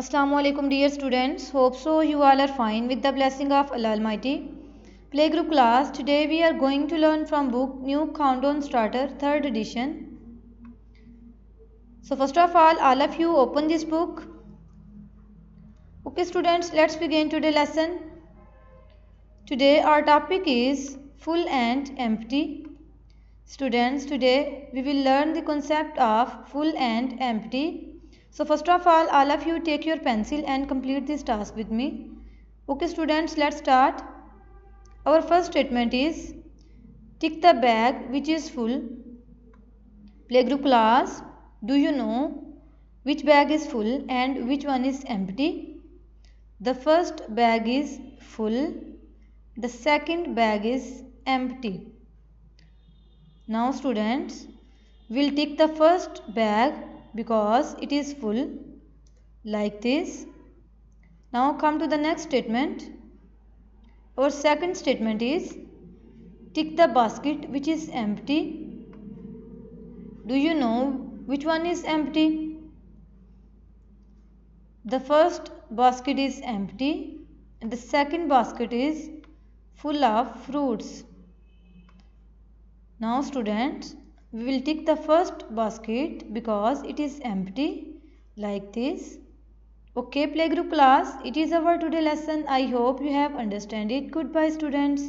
Assalamu alaikum dear students. Hope so you all are fine with the blessing of Allah Almighty. Playgroup class, today we are going to learn from book New Countdown Starter 3rd edition. So first of all of you open this book. Okay students, let's begin today's lesson. Today our topic is full and empty. Students, today we will learn the concept of full and empty. So first of all of you take your pencil and complete this task with me. Okay students, let's start. Our first statement is tick the bag which is full. Playgroup class, do you know which bag is full and which one is empty? The first bag is full. The second bag is empty. Now students, we'll tick the first bag because it is full, like this. Now come to the next statement. Our second statement is tick the basket which is empty. Do you know which one is empty? The first basket is empty and the second basket is full of fruits. Now students, we will tick the first basket because it is empty, like this. Okay playgroup class, it is our today lesson. I hope you have understand it. Goodbye students.